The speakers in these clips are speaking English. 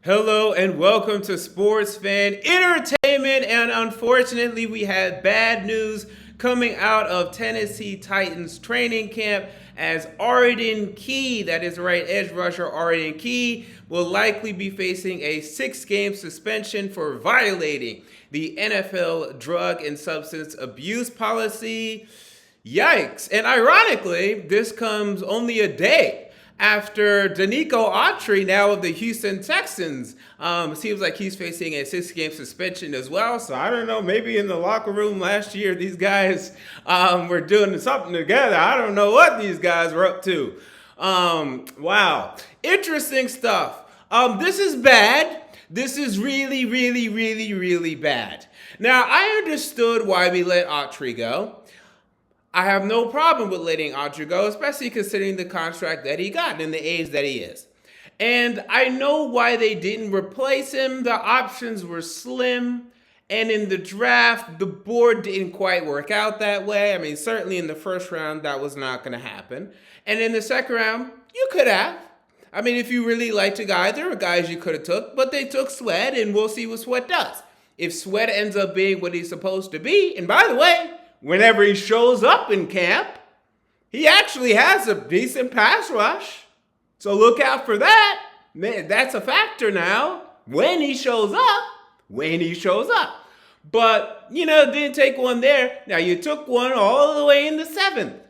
Hello and welcome to Sports Fan Entertainment. And unfortunately, we had bad news coming out of Tennessee Titans training camp as Arden Key, that is right, edge rusher Arden Key, will likely be facing a 6-game suspension for violating the NFL drug and substance abuse policy. Yikes. And ironically, this comes only a day after Danico Autry, now of the Houston Texans, seems like he's facing a 6-game suspension as well. So I don't know, maybe in the locker room last year, these guys were doing something together. I don't know what these guys were up to. Wow. Interesting stuff. This is bad. This is really, really, really, really bad. Now, I understood why we let Autry go. I have no problem with letting Autry go, especially considering the contract that he got and the age that he is. And I know why they didn't replace him. The options were slim. And in the draft, the board didn't quite work out that way. I mean, certainly in the first round, that was not going to happen. And in the second round, you could have. I mean, if you really liked a guy, there were guys you could have took, but they took Sweat, and we'll see what Sweat does. If Sweat ends up being what he's supposed to be, and by the way, whenever he shows up in camp, he actually has a decent pass rush. So look out for that. Man, that's a factor now. When he shows up. But, didn't take one there. Now, you took one all the way in the 7th.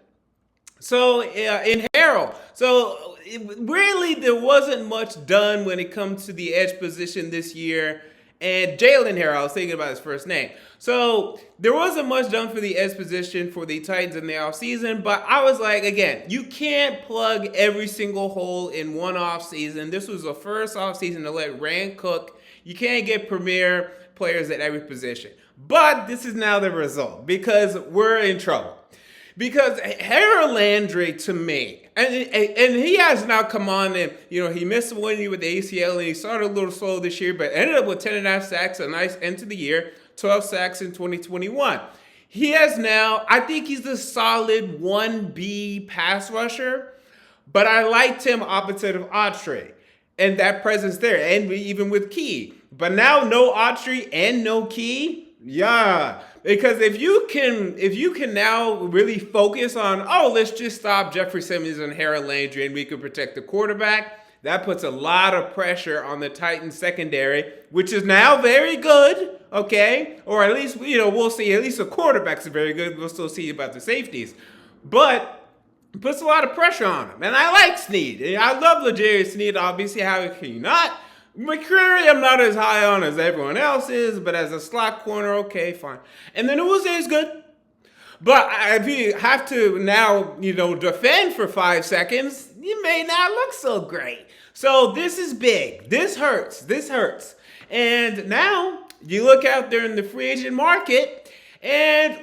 So, in Harrell. So, really, there wasn't much done when it comes to the edge position this year. And Jalen Harrell, I was thinking about his first name. So there wasn't much done for the edge position for the Titans in the offseason, but I was like, again, you can't plug every single hole in one offseason. This was the first offseason to let Rand cook. You can't get premier players at every position. But this is now the result because we're in trouble. Because Harold Landry, to me, and he has now come on and, he missed 1 year with the ACL and he started a little slow this year, but ended up with 10.5 sacks, a nice end to the year, 12 sacks in 2021. He has now, I think he's a solid 1B pass rusher, but I liked him opposite of Autry and that presence there, and even with Key. But now no Autry and no Key, yeah. Because if you can now really focus on, let's just stop Jeffrey Simmons and Harold Landry and we can protect the quarterback, that puts a lot of pressure on the Titans secondary, which is now very good, okay? Or at least, we'll see. At least the quarterbacks are very good. We'll still see about the safeties. But it puts a lot of pressure on them. And I like Snead. I love L'Jarius Snead, obviously. How can you not? McCreary, I'm not as high on as everyone else is, but as a slot corner, okay, fine. And then Uze is good. But if you have to now, defend for 5 seconds, you may not look so great. So this is big. This hurts. And now you look out there in the free agent market, and,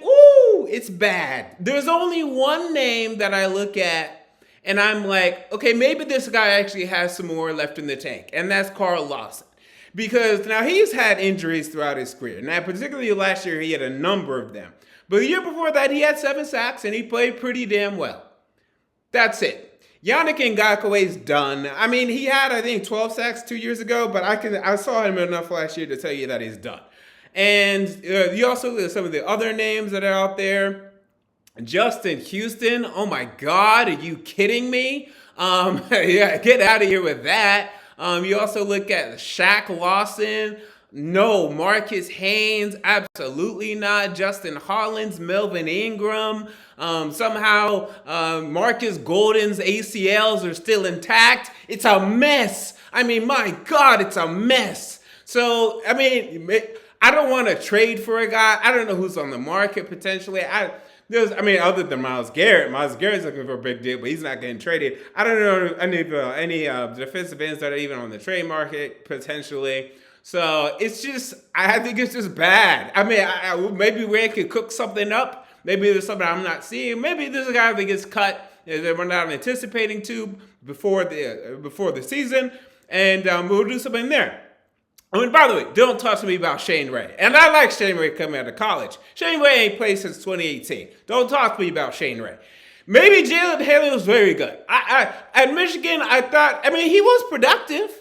it's bad. There's only one name that I look at, and I'm like, okay, maybe this guy actually has some more left in the tank, and that's Carl Lawson. Because now he's had injuries throughout his career. Now, particularly last year, he had a number of them. But the year before that, he had 7 sacks, and he played pretty damn well. That's it. Yannick Ngakoue's done. I mean, he had, I think, 12 sacks 2 years ago, but I saw him enough last year to tell you that he's done. And you also look at some of the other names that are out there. Justin Houston, oh my God, are you kidding me? Yeah, get out of here with that. You also look at Shaq Lawson. No, Marcus Haynes, absolutely not. Justin Hollins, Melvin Ingram. Somehow Marcus Golden's ACLs are still intact. It's a mess. I mean, my God, it's a mess. So, I mean, I don't want to trade for a guy. I don't know who's on the market potentially. Other than Myles Garrett. Myles Garrett's looking for a big deal, but he's not getting traded. I don't know any defensive ends that are even on the trade market, potentially. So, I think it's just bad. I mean, maybe Ray could cook something up. Maybe there's something I'm not seeing. Maybe there's a guy that gets cut that we're not anticipating to before the season, and we'll do something there. I mean, by the way, don't talk to me about Shane Ray. And I like Shane Ray coming out of college. Shane Ray ain't played since 2018. Don't talk to me about Shane Ray. Maybe Jalen Haley was very good. At Michigan, he was productive.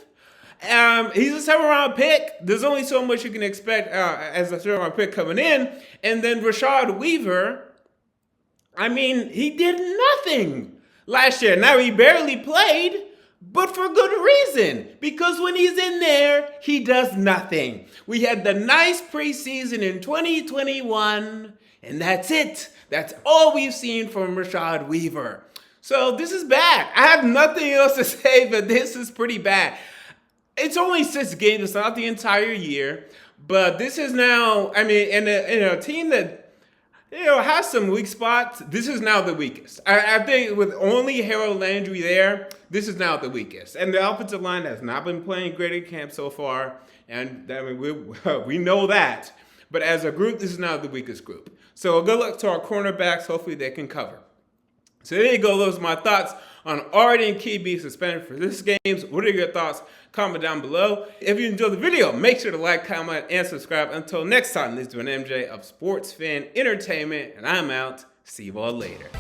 He's a 7th-round pick. There's only so much you can expect as a 7th-round pick coming in. And then Rashad Weaver, I mean, he did nothing last year. Now, he barely played, but for good reason. Because when he's in there, he does nothing. We had the nice preseason in 2021, and that's it. That's all we've seen from Rashad Weaver. So this is bad. I have nothing else to say, but this is pretty bad. It's only 6 games. It's not the entire year. But this is now, I mean, in a team that, has some weak spots, this is now the weakest. I think with only Harold Landry there, this is now the weakest. And the offensive line has not been playing great in camp so far. And I mean, we know that. But as a group, this is now the weakest group. So good luck to our cornerbacks. Hopefully they can cover. So there you go. Those are my thoughts on Arden Key being suspended for this game. What are your thoughts? Comment down below. If you enjoyed the video, make sure to like, comment, and subscribe. Until next time, this has been MJ of Sports Fan Entertainment, and I'm out. See you all later.